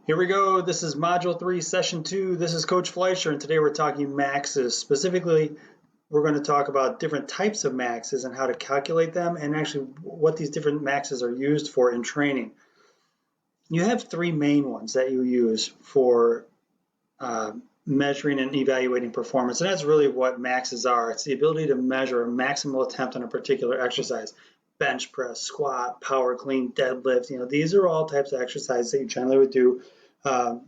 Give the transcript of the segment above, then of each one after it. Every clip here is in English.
Here we go. This is Module 3, Session 2. This is Coach Fleischer, and today we're talking maxes. Specifically, we're going to talk about different types of maxes and how to calculate them, and actually what these different maxes are used for in training. You have three main ones that you use for measuring and evaluating performance, and that's really what maxes are. It's the ability to measure a maximal attempt on a particular exercise. Bench press, squat, power clean, deadlift, these are all types of exercises that you generally would do and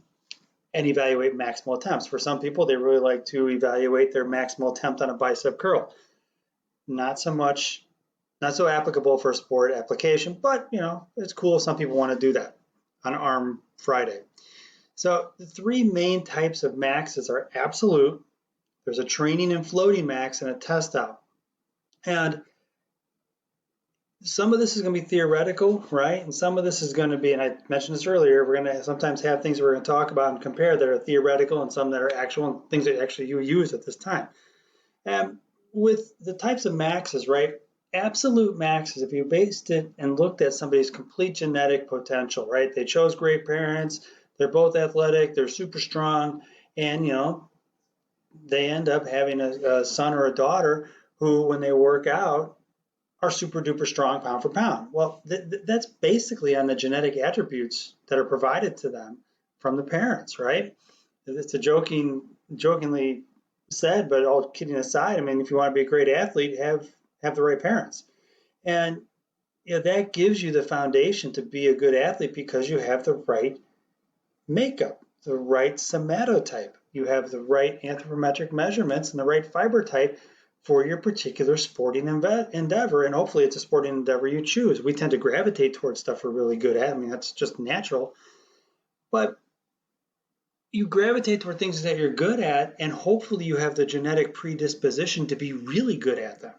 evaluate maximal attempts. For some people, they really like to evaluate their maximal attempt on a bicep curl. Not so applicable for sport application, but it's cool. Some people want to do that on Arm Friday. So the three main types of maxes are absolute, there's a training and floating max, and a test out. And some of this is going to be theoretical, right? And some of this is going to be, and I mentioned this earlier, we're going to sometimes have things we're going to talk about and compare that are theoretical and some that are actual, and things that actually you use at this time. And with the types of maxes, right? Absolute maxes, if you based it and looked at somebody's complete genetic potential, right? They chose great parents, they're both athletic, they're super strong, and they end up having a son or a daughter who, when they work out, are super duper strong pound for pound. Well, that's basically on the genetic attributes that are provided to them from the parents, right? It's a jokingly said, but all kidding aside, I mean, if you want to be a great athlete, have the right parents. And that gives you the foundation to be a good athlete because you have the right makeup, the right somatotype. You have the right anthropometric measurements and the right fiber type for your particular sporting endeavor, and hopefully it's a sporting endeavor you choose. We tend to gravitate towards stuff we're really good at. I mean, that's just natural. But you gravitate toward things that you're good at, and hopefully you have the genetic predisposition to be really good at them.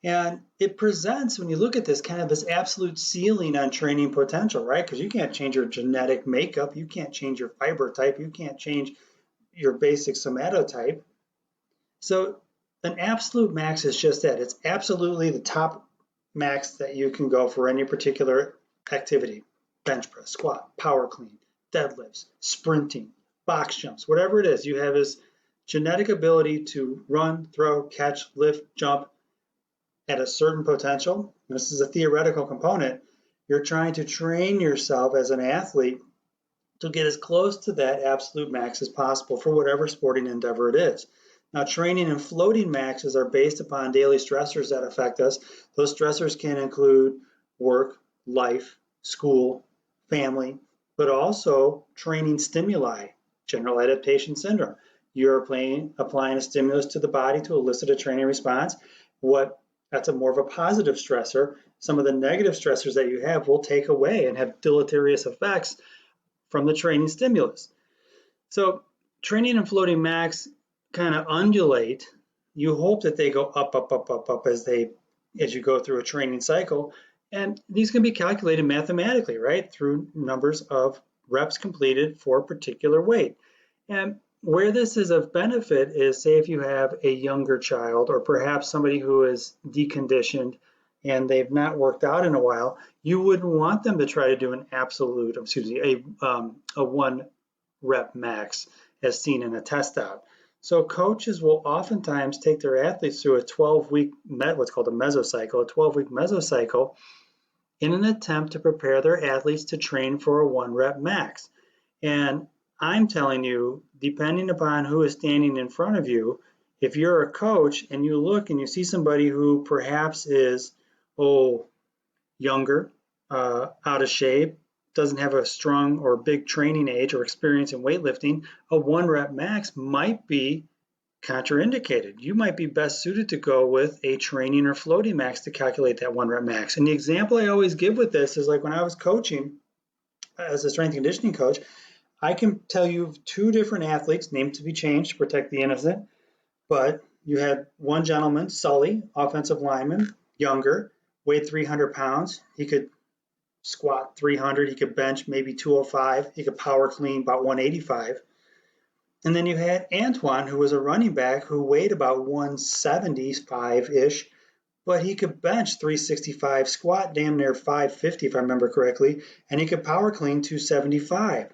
And it presents, when you look at this, kind of this absolute ceiling on training potential, right? Because you can't change your genetic makeup, you can't change your fiber type, you can't change your basic somatotype. So an absolute max is just that. It's absolutely the top max that you can go for any particular activity. Bench press, squat, power clean, deadlifts, sprinting, box jumps, whatever it is. You have this genetic ability to run, throw, catch, lift, jump at a certain potential. This is a theoretical component. You're trying to train yourself as an athlete to get as close to that absolute max as possible for whatever sporting endeavor it is. Now, training and floating maxes are based upon daily stressors that affect us. Those stressors can include work, life, school, family, but also training stimuli, general adaptation syndrome. You're applying a stimulus to the body to elicit a training response. That's a more of a positive stressor. Some of the negative stressors that you have will take away and have deleterious effects from the training stimulus. So training and floating max kind of undulate. You hope that they go up as you go through a training cycle, and these can be calculated mathematically, right, through numbers of reps completed for a particular weight. And where this is of benefit is, say, if you have a younger child or perhaps somebody who is deconditioned and they've not worked out in a while, you wouldn't want them to try to do a 1 rep max as seen in a test out. So coaches will oftentimes take their athletes through a 12-week, what's called a mesocycle, a 12-week mesocycle, in an attempt to prepare their athletes to train for a 1 rep max. And I'm telling you, depending upon who is standing in front of you, if you're a coach and you look and you see somebody who perhaps is, younger, out of shape, doesn't have a strong or big training age or experience in weightlifting, a 1 rep max might be contraindicated. You might be best suited to go with a training or floating max to calculate that 1 rep max. And the example I always give with this is like when I was coaching as a strength and conditioning coach, I can tell you 2 different athletes, named to be changed to protect the innocent, but you had one gentleman, Sully, offensive lineman, younger, weighed 300 pounds. He could squat 300, he could bench maybe 205, he could power clean about 185. And then you had Antoine, who was a running back who weighed about 175-ish, but he could bench 365, squat damn near 550 if I remember correctly, and he could power clean 275.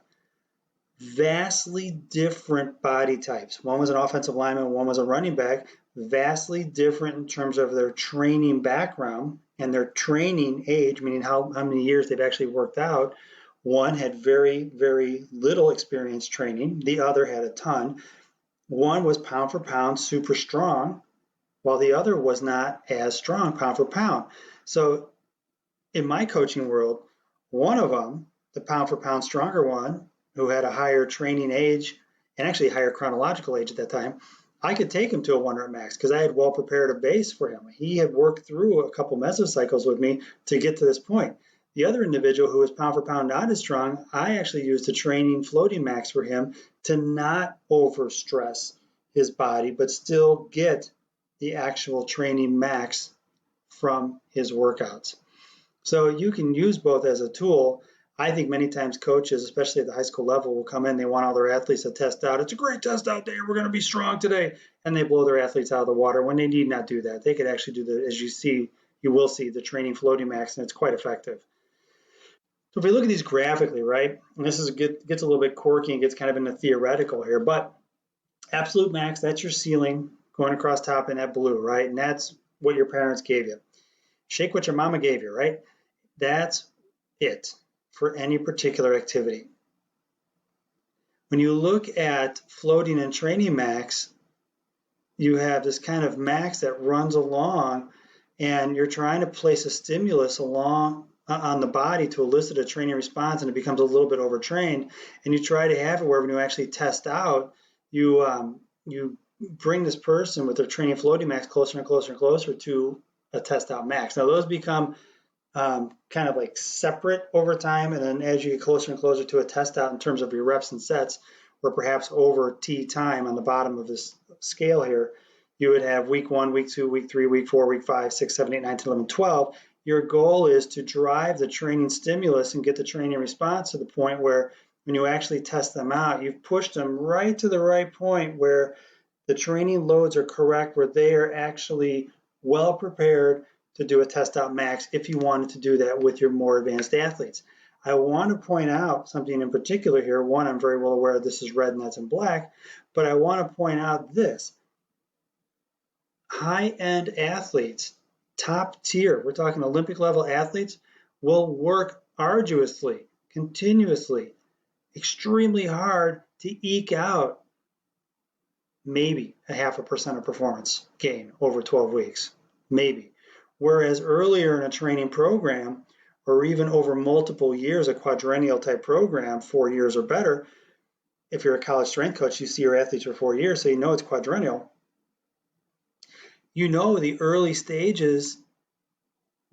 Vastly different body types. One was an offensive lineman, one was a running back, vastly different in terms of their training background and their training age, meaning how many years they've actually worked out. One had very, very little experience training. The other had a ton. One was pound for pound super strong, while the other was not as strong pound for pound. So in my coaching world, one of them, the pound for pound stronger one, who had a higher training age and actually a higher chronological age at that time, I could take him to a 1 rep max because I had well prepared a base for him. He had worked through a couple mesocycles with me to get to this point. The other individual who was pound for pound not as strong, I actually used a training floating max for him to not overstress his body, but still get the actual training max from his workouts. So you can use both as a tool. I think many times coaches, especially at the high school level, will come in, they want all their athletes to test out. It's a great test out day. We're going to be strong today. And they blow their athletes out of the water when they need not do that. They could actually do the, as you will see, the training floating max, and it's quite effective. So if we look at these graphically, right, and this gets a little bit quirky and gets kind of into theoretical here, but absolute max, that's your ceiling going across top in that blue, right? And that's what your parents gave you. Shake what your mama gave you, right? That's it for any particular activity. When you look at floating and training max, you have this kind of max that runs along, and you're trying to place a stimulus along on the body to elicit a training response, and it becomes a little bit overtrained, and you try to have it where when you actually test out, you bring this person with their training floating max closer and closer and closer to a test out max. Now those become kind of like separate over time, and then as you get closer and closer to a test out in terms of your reps and sets, or perhaps over T time on the bottom of this scale here, you would have week 1, week 2, week 3, week 4, week 5, 6, 7, 8, 9, 10, 11, 12. Your goal is to drive the training stimulus and get the training response to the point where when you actually test them out, you've pushed them right to the right point where the training loads are correct, where they are actually well prepared to do a test out max if you wanted to do that with your more advanced athletes. I want to point out something in particular here. One, I'm very well aware this is red and that's in black, but I want to point out this. High-end athletes, top tier, we're talking Olympic level athletes, will work arduously, continuously, extremely hard to eke out maybe a 0.5% of performance gain over 12 weeks, maybe. Whereas earlier in a training program, or even over multiple years, a quadrennial type program, 4 years or better, if you're a college strength coach, you see your athletes for 4 years, so you know it's quadrennial. You know the early stages,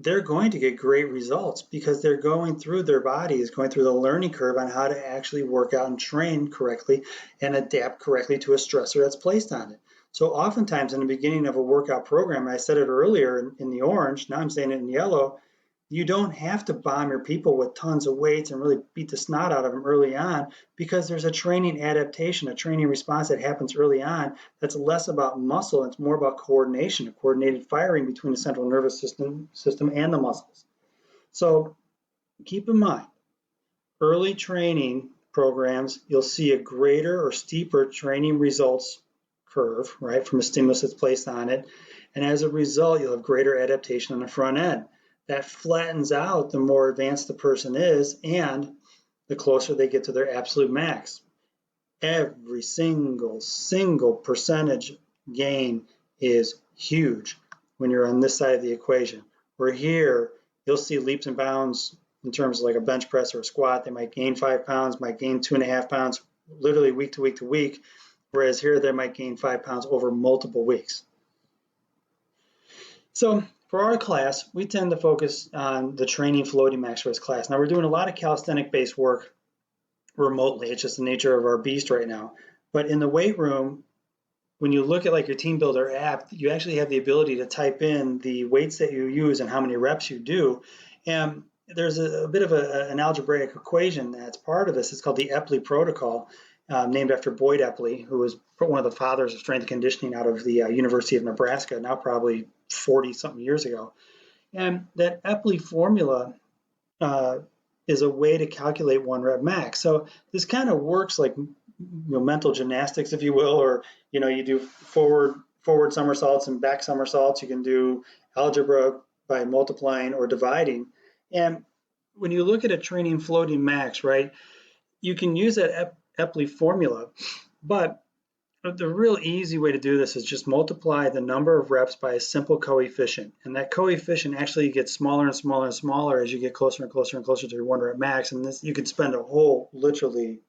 they're going to get great results because they're going through their bodies, going through the learning curve on how to actually work out and train correctly and adapt correctly to a stressor that's placed on it. So oftentimes in the beginning of a workout program, I said it earlier in the orange, now I'm saying it in yellow, you don't have to bomb your people with tons of weights and really beat the snot out of them early on, because there's a training adaptation, a training response that happens early on that's less about muscle, it's more about coordination, a coordinated firing between the central nervous system and the muscles. So keep in mind, early training programs, you'll see a greater or steeper training results curve, right, from a stimulus that's placed on it. And as a result, you'll have greater adaptation on the front end. That flattens out the more advanced the person is and the closer they get to their absolute max. Every single percentage gain is huge when you're on this side of the equation. Where here, you'll see leaps and bounds in terms of like a bench press or a squat. They might gain 5 pounds, might gain 2.5 pounds, literally week to week to week. Whereas here, they might gain 5 pounds over multiple weeks. So for our class, we tend to focus on the training floating max for this class. Now we're doing a lot of calisthenic-based work remotely. It's just the nature of our beast right now. But in the weight room, when you look at like your Team Builder app, you actually have the ability to type in the weights that you use and how many reps you do. And there's a bit of an algebraic equation that's part of this. It's called the Epley protocol, named after Boyd Epley, who was one of the fathers of strength and conditioning out of the University of Nebraska, now probably 40-something years ago. And that Epley formula is a way to calculate 1 rep max. So this kind of works like mental gymnastics, if you will, or you do forward somersaults and back somersaults. You can do algebra by multiplying or dividing. And when you look at a training floating max, right, you can use that Epley formula, but the real easy way to do this is just multiply the number of reps by a simple coefficient. And that coefficient actually gets smaller and smaller and smaller as you get closer and closer and closer to your 1 rep max. And this, you could spend a whole literally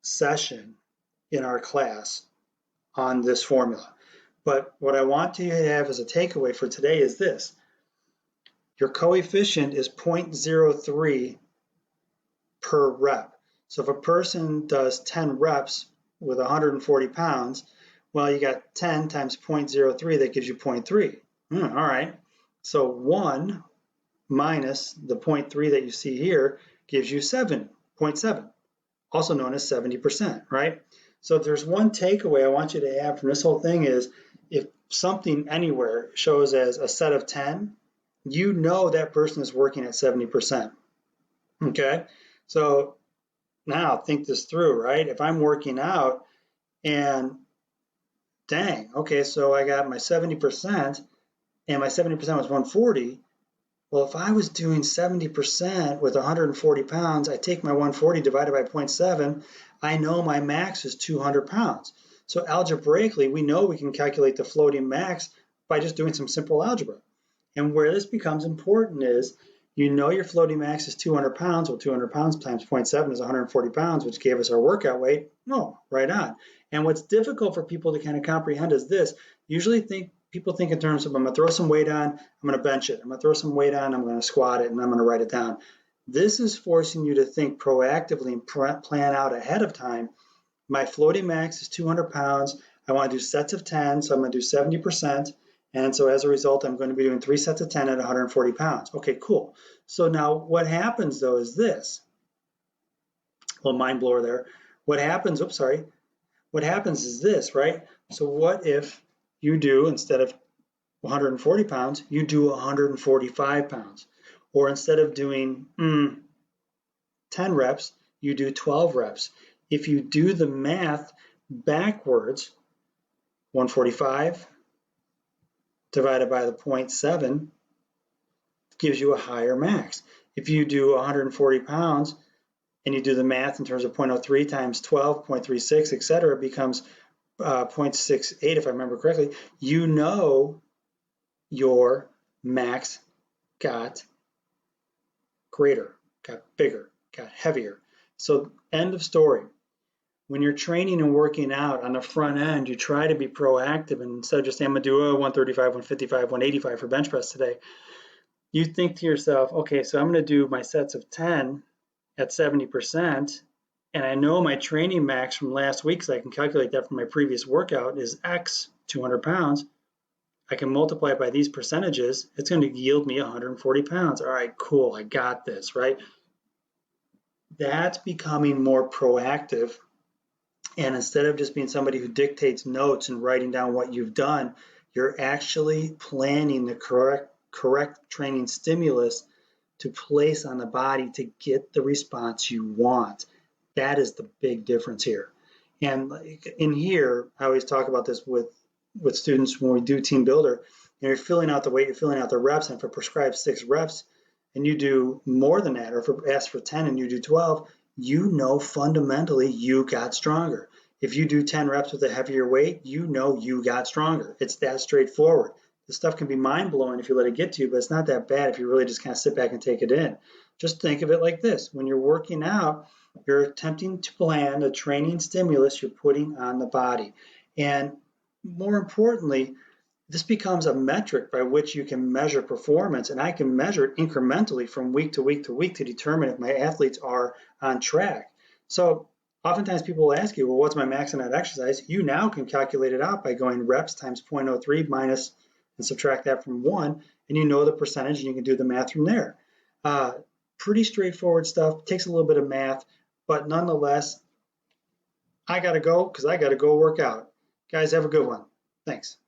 session in our class on this formula. But what I want you to have as a takeaway for today is this. Your coefficient is 0.03 per rep. So if a person does 10 reps with 140 pounds, well, you got 10 times 0.03, that gives you 0.3. All right. So 1 minus the 0.3 that you see here gives you 7.7, also known as 70%, right? So if there's one takeaway I want you to have from this whole thing is, if something anywhere shows as a set of 10, you know that person is working at 70%. Okay? So now think this through, right? If I'm working out and dang, okay, so I got my 70% and my 70% was 140. Well, if I was doing 70% with 140 pounds, I take my 140 divided by 0.7, I know my max is 200 pounds. So algebraically, we know we can calculate the floating max by just doing some simple algebra. And where this becomes important is, your floating max is 200 pounds. Well, 200 pounds times 0.7 is 140 pounds, which gave us our workout weight. No, right on. And what's difficult for people to kind of comprehend is this. Usually people think in terms of, I'm going to throw some weight on, I'm going to bench it. I'm going to throw some weight on, I'm going to squat it, and I'm going to write it down. This is forcing you to think proactively and plan out ahead of time. My floating max is 200 pounds. I want to do sets of 10, so I'm going to do 70%. And so as a result, I'm going to be doing 3 sets of 10 at 140 pounds. Okay, cool. So now what happens though is this. Well, mind blower there. What happens is this, right? So what if you do, instead of 140 pounds, you do 145 pounds? Or instead of doing 10 reps, you do 12 reps. If you do the math backwards, 145 divided by the 0.7 gives you a higher max. If you do 140 pounds and you do the math in terms of 0.03 times 12, 0.36, etc., it becomes 0.68, if I remember correctly. You know your max got greater, got bigger, got heavier. So end of story. When you're training and working out on the front end, you try to be proactive, and instead of just saying, I'm going to do 135, 155, 185 for bench press today, you think to yourself, okay, so I'm going to do my sets of 10 at 70%, and I know my training max from last week, so I can calculate that from my previous workout, is X, 200 pounds. I can multiply it by these percentages. It's going to yield me 140 pounds. All right, cool, I got this, right? That's becoming more proactive. And instead of just being somebody who dictates notes and writing down what you've done, you're actually planning the correct training stimulus to place on the body to get the response you want. That is the big difference here. And in here, I always talk about this with students when we do team builder. You're filling out the weight, you're filling out the reps, and if it prescribes 6 reps and you do more than that, or if it asks for 10 and you do 12, you know fundamentally you got stronger. If you do 10 reps with a heavier weight, you know you got stronger. It's that straightforward. This stuff can be mind-blowing if you let it get to you, but it's not that bad if you really just kind of sit back and take it in. Just think of it like this. When you're working out, you're attempting to plan the training stimulus you're putting on the body. And more importantly, this becomes a metric by which you can measure performance, and I can measure it incrementally from week to week to week to determine if my athletes are on track. So oftentimes people will ask you, well, what's my max on that exercise? You now can calculate it out by going reps times 0.03 minus and subtract that from 1, and you know the percentage, and you can do the math from there. Pretty straightforward stuff. Takes a little bit of math, but nonetheless, I got to go because I got to go work out. Guys, have a good one. Thanks.